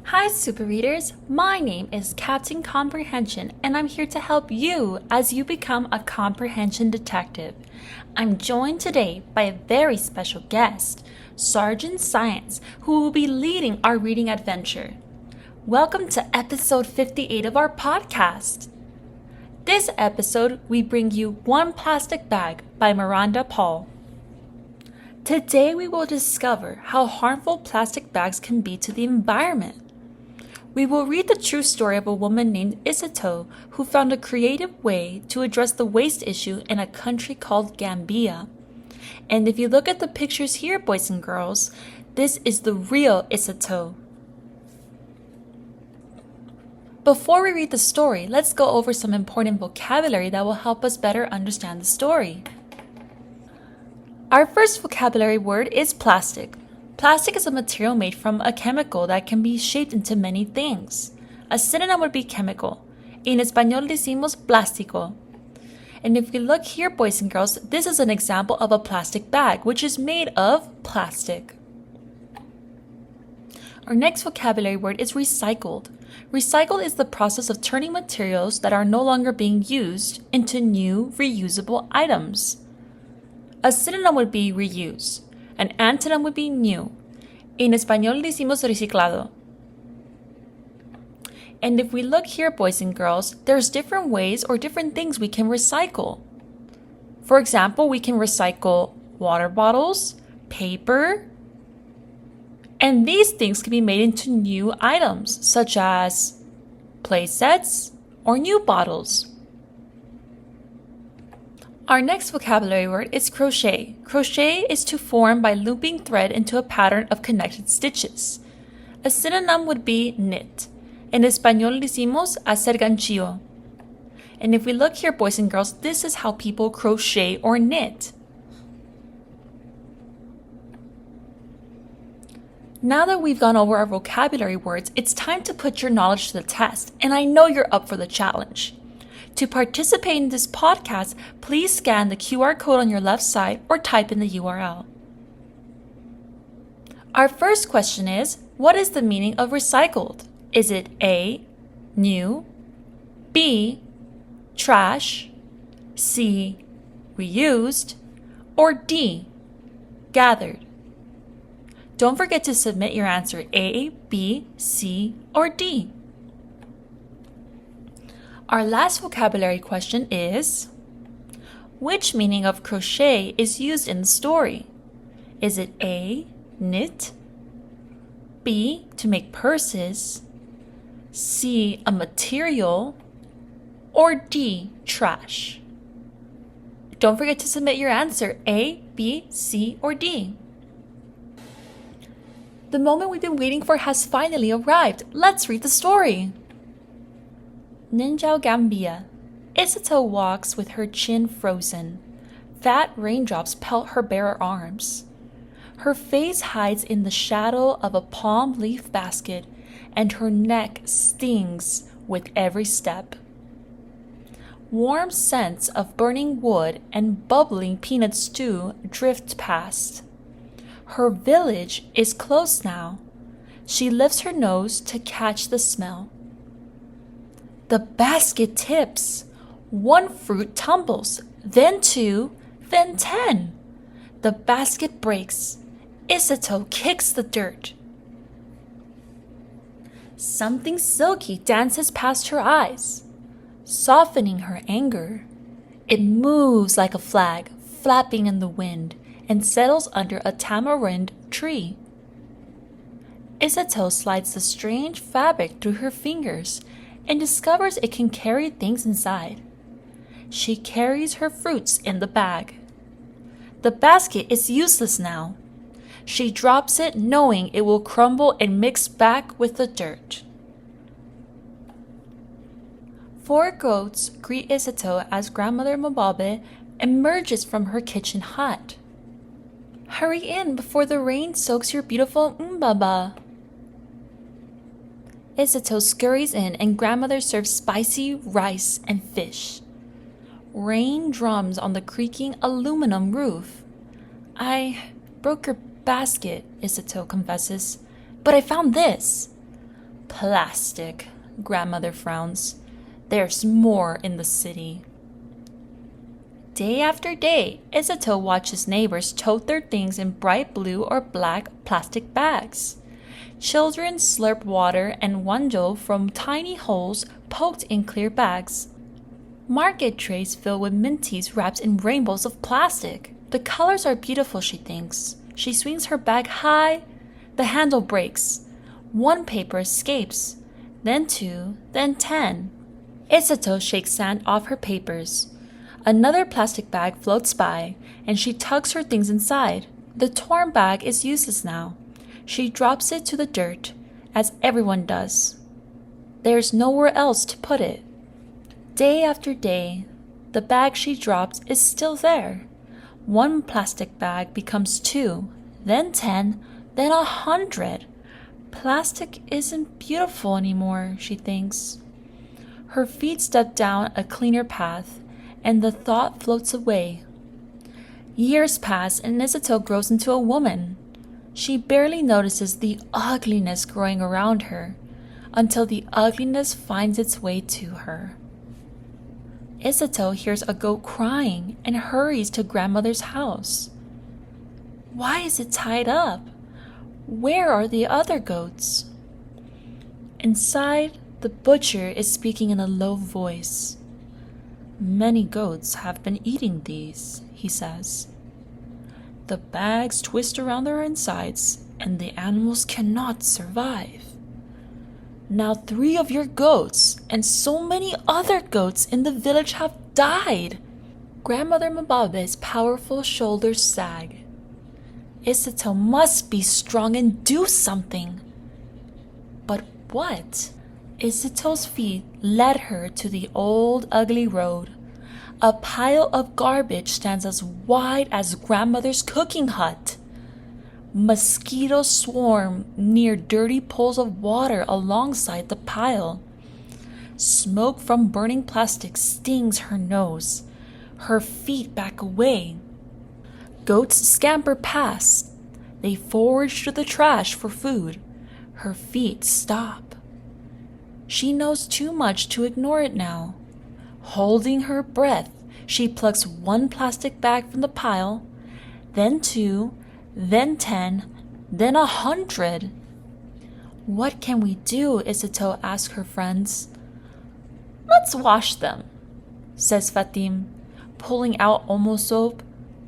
Hi, Super Readers. My name is Captain Comprehension, and I'm here to help you as you become a comprehension detective. I'm joined today by a very special guest, Sergeant Science, who will be leading our reading adventure. Welcome to episode 58 of our podcast. This episode, we bring you One Plastic Bag by Miranda Paul. Today, we will discover how harmful plastic bags can be to the environment. We will read the true story of a woman named Isato who found a creative way to address the waste issue in a country called Gambia. And if you look at the pictures here, boys and girls, this is the real Isato. Before we read the story, let's go over some important vocabulary that will help us better understand the story. Our first vocabulary word is plastic. Plastic is a material made from a chemical that can be shaped into many things. A synonym would be chemical. En español decimos plástico. And if we look here, boys and girls, this is an example of a plastic bag, which is made of plastic. Our next vocabulary word is recycled. Recycled is the process of turning materials that are no longer being used into new, reusable items. A synonym would be reuse. An antonym would be new. En español decimos reciclado. And if we look here, boys and girls, there's different ways or different things we can recycle. For example, we can recycle water bottles, paper, and these things can be made into new items, such as play sets or new bottles. Our next vocabulary word is crochet. Crochet is to form by looping thread into a pattern of connected stitches. A synonym would be knit. En español decimos hacer ganchillo. And if we look here, boys and girls, this is how people crochet or knit. Now that we've gone over our vocabulary words, it's time to put your knowledge to the test, and I know you're up for the challenge. To participate in this podcast, please scan the QR code on your left side or type in the URL. Our first question is, what is the meaning of recycled? Is it A, new, B, trash, C, reused, or D, gathered? Don't forget to submit your answer A, B, C, or D. Our last vocabulary question is, which meaning of crochet is used in the story? Is it A, knit, B, to make purses, C, a material, or D, trash? Don't forget to submit your answer A, B, C, or D. The moment we've been waiting for has finally arrived. Let's read the story. Ninjao Gambia. Isato walks with her chin frozen. Fat raindrops pelt her bare arms. Her face hides in the shadow of a palm leaf basket, and her neck stings with every step. Warm scents of burning wood and bubbling peanut stew drift past. Her village is close now. She lifts her nose to catch the smell. The basket tips. One fruit tumbles, then two, then 10. The basket breaks. Isato kicks the dirt. Something silky dances past her eyes, softening her anger. It moves like a flag, flapping in the wind, and settles under a tamarind tree. Isato slides the strange fabric through her fingers and discovers it can carry things inside. She carries her fruits in the bag. The basket is useless now. She drops it knowing it will crumble and mix back with the dirt. 4 goats greet Isato as Grandmother Mababe emerges from her kitchen hut. Hurry in before the rain soaks your beautiful mbaba. Isato scurries in and Grandmother serves spicy rice and fish. Rain drums on the creaking aluminum roof. Broke your basket, Isato confesses, but I found this. Plastic, grandmother frowns. There's more in the city. Day after day, Isato watches neighbors tote their things in bright blue or black plastic bags. Children slurp water and wanjo from tiny holes poked in clear bags. Market trays fill with minties wrapped in rainbows of plastic. The colors are beautiful, she thinks. She swings her bag high. The handle breaks. One paper escapes. Then 2, then 10. Isato shakes sand off her papers. Another plastic bag floats by, and she tugs her things inside. The torn bag is useless now. She drops it to the dirt, as everyone does. There's nowhere else to put it. Day after day, the bag she dropped is still there. One plastic bag becomes 2, then 10, then 100. Plastic isn't beautiful anymore, she thinks. Her feet step down a cleaner path, and the thought floats away. Years pass and Isato grows into a woman. She barely notices the ugliness growing around her, until the ugliness finds its way to her. Isato hears a goat crying and hurries to grandmother's house. Why is it tied up? Where are the other goats? Inside, the butcher is speaking in a low voice. Many goats have been eating these, he says. The bags twist around their insides, and the animals cannot survive. Now 3 of your goats and so many other goats in the village have died. Grandmother Mababe's powerful shoulders sag. Isato must be strong and do something. But what? Isato's feet led her to the old ugly road. A pile of garbage stands as wide as grandmother's cooking hut. Mosquitoes swarm near dirty pools of water alongside the pile. Smoke from burning plastic stings her nose. Her feet back away. Goats scamper past. They forage through the trash for food. Her feet stop. She knows too much to ignore it now. Holding her breath, she plucks 1 plastic bag from the pile, then 2, then 10, then 100. What can we do? Isato asks her friends. Let's wash them, says Fatim, pulling out Omo soap.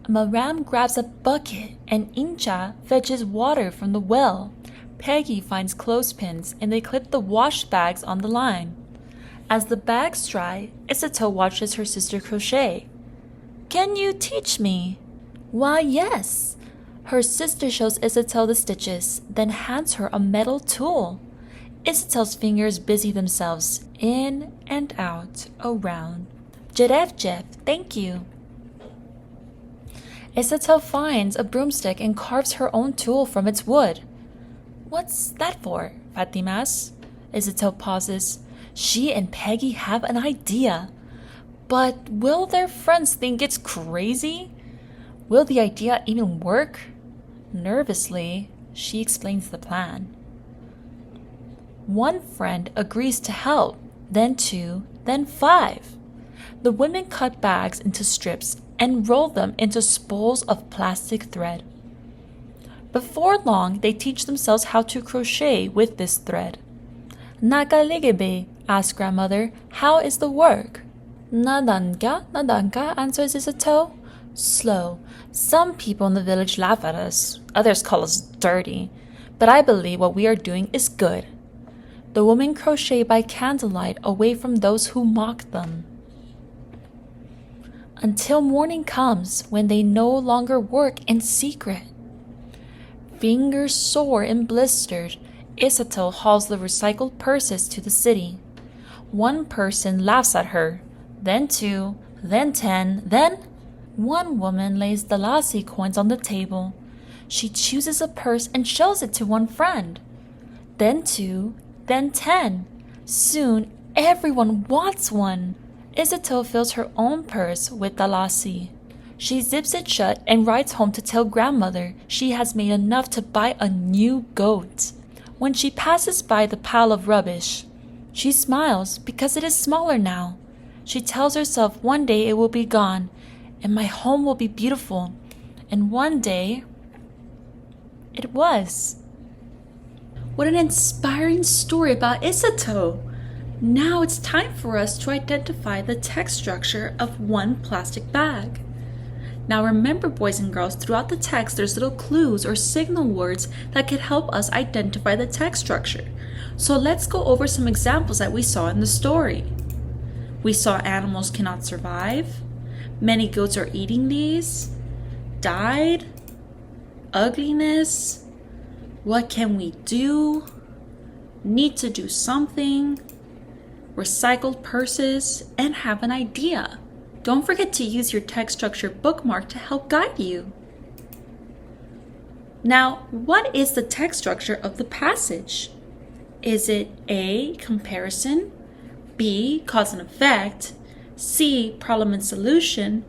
Maram grabs a bucket and Incha fetches water from the well. Peggy finds clothespins and they clip the wash bags on the line. As the bags dry, Isato watches her sister crochet. Can you teach me? Why, yes. Her sister shows Isato the stitches, then hands her a metal tool. Isato's fingers busy themselves in and out, around. Jeff, thank you. Isato finds a broomstick and carves her own tool from its wood. What's that for? Fatim asks. Isato pauses. She and Peggy have an idea. But will their friends think it's crazy? Will the idea even work? Nervously, she explains the plan. 1 friend agrees to help, then 2, then 5. The women cut bags into strips and roll them into spools of plastic thread. Before long, they teach themselves how to crochet with this thread. Nakaligebe, asks grandmother, how is the work? Nadanka, answers Isato. Slow. Some people in the village laugh at us. Others call us dirty. But I believe what we are doing is good. The women crochet by candlelight away from those who mock them. Until morning comes when they no longer work in secret. Fingers sore and blistered, Isato hauls the recycled purses to the city. 1 person laughs at her, then 2, then 10, then 1 woman lays the lassi coins on the table. She chooses a purse and shows it to 1 friend. Then 2, then 10. Soon everyone wants one. Isato fills her own purse with the lassi. She zips it shut and rides home to tell grandmother she has made enough to buy a new goat. When she passes by the pile of rubbish, she smiles because it is smaller now. She tells herself one day it will be gone, and my home will be beautiful. And one day, it was. What an inspiring story about Isato! Now it's time for us to identify the text structure of one plastic bag. Now remember, boys and girls, throughout the text there's little clues or signal words that can help us identify the text structure. So let's go over some examples that we saw in the story. We saw animals cannot survive, many goats are eating these, died, ugliness, what can we do, need to do something, recycled purses, and have an idea. Don't forget to use your text structure bookmark to help guide you. Now, what is the text structure of the passage? Is it A, comparison, B, cause and effect, C, problem and solution,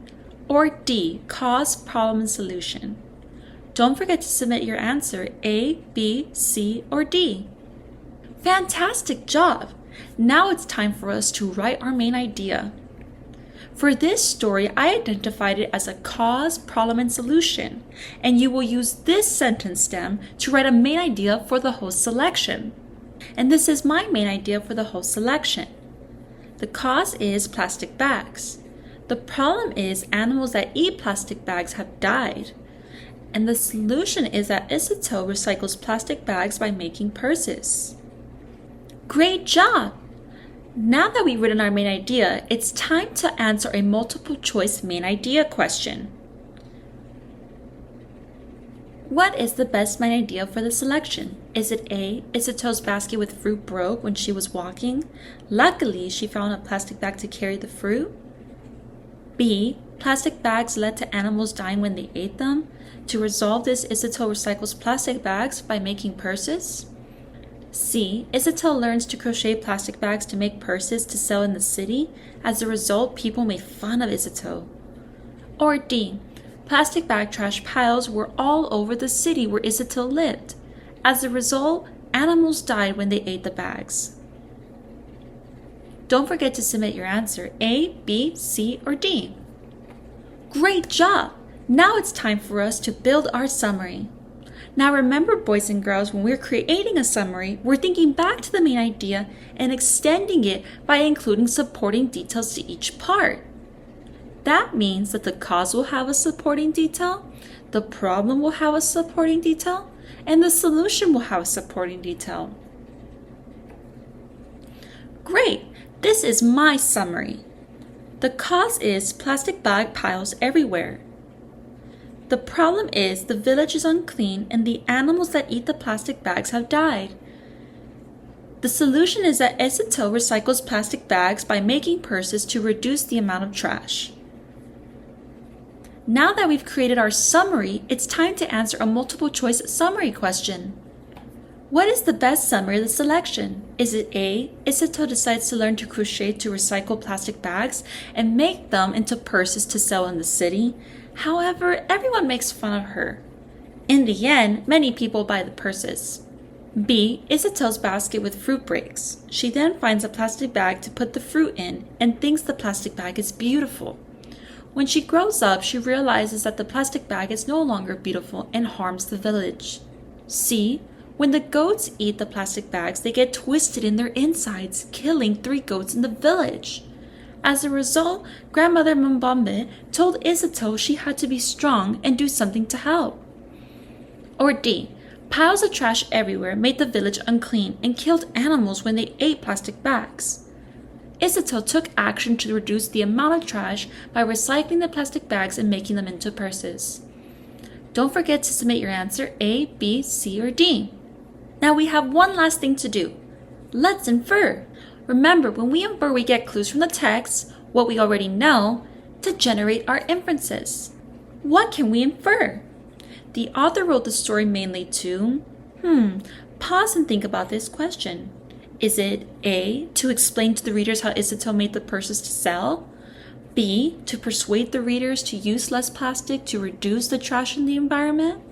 or D, cause, problem, and solution? Don't forget to submit your answer A, B, C, or D. Fantastic job! Now it's time for us to write our main idea. For this story, I identified it as a cause, problem, and solution, and you will use this sentence stem to write a main idea for the whole selection. And this is my main idea for the whole selection. The cause is plastic bags. The problem is animals that eat plastic bags have died. And the solution is that Isato recycles plastic bags by making purses. Great job! Now that we've written our main idea, it's time to answer a multiple choice main idea question. What is the best main idea for the selection? Is it A, Isato's basket with fruit broke when she was walking? Luckily, she found a plastic bag to carry the fruit. B, plastic bags led to animals dying when they ate them. To resolve this, Isato recycles plastic bags by making purses. C, Isato learns to crochet plastic bags to make purses to sell in the city. As a result, people made fun of Isato. Or D, plastic bag trash piles were all over the city where Isato lived. As a result, animals died when they ate the bags. Don't forget to submit your answer A, B, C, or D. Great job! Now it's time for us to build our summary. Now remember, boys and girls, when we're creating a summary, we're thinking back to the main idea and extending it by including supporting details to each part. That means that the cause will have a supporting detail, the problem will have a supporting detail, and the solution will have a supporting detail. Great! This is my summary. The cause is plastic bag piles everywhere. The problem is the village is unclean and the animals that eat the plastic bags have died. The solution is that Isato recycles plastic bags by making purses to reduce the amount of trash. Now that we've created our summary, it's time to answer a multiple choice summary question. What is the best summary of the selection? Is it A, Isato decides to learn to crochet to recycle plastic bags and make them into purses to sell in the city? However, everyone makes fun of her. In the end, many people buy the purses. B, Isato's basket with fruit breaks. She then finds a plastic bag to put the fruit in and thinks the plastic bag is beautiful. When she grows up, she realizes that the plastic bag is no longer beautiful and harms the village. C, when the goats eat the plastic bags, they get twisted in their insides, killing 3 goats in the village. As a result, Grandmother Mbambe told Isato she had to be strong and do something to help. Or D, piles of trash everywhere made the village unclean and killed animals when they ate plastic bags. Isato took action to reduce the amount of trash by recycling the plastic bags and making them into purses. Don't forget to submit your answer A, B, C, or D. Now we have one last thing to do. Let's infer. Remember, when we infer, we get clues from the text, what we already know, to generate our inferences. What can we infer? The author wrote the story mainly to, pause and think about this question. Is it A, to explain to the readers how Isato made the purses to sell? B, to persuade the readers to use less plastic to reduce the trash in the environment?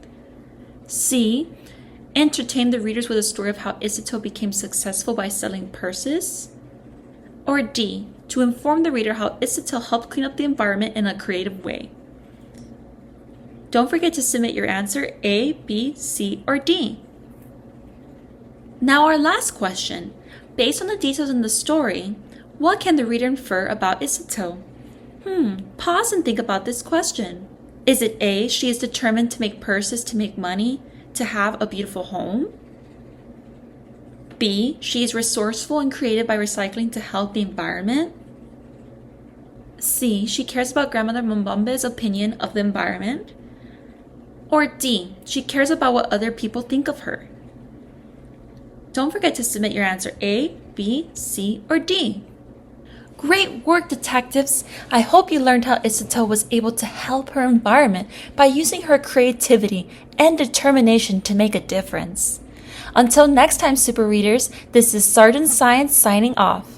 C, entertain the readers with a story of how Isato became successful by selling purses? Or D, to inform the reader how Isato helped clean up the environment in a creative way? Don't forget to submit your answer A, B, C, or D. Now our last question. Based on the details in the story, what can the reader infer about Isato? Pause and think about this question. Is it A, she is determined to make purses to make money, to have a beautiful home? B, she is resourceful and creative by recycling to help the environment? C, she cares about Grandmother Mbambe's opinion of the environment? Or D, she cares about what other people think of her? Don't forget to submit your answer A, B, C, or D. Great work, detectives! I hope you learned how Isato was able to help her environment by using her creativity and determination to make a difference. Until next time, super readers, this is Sergeant Science signing off.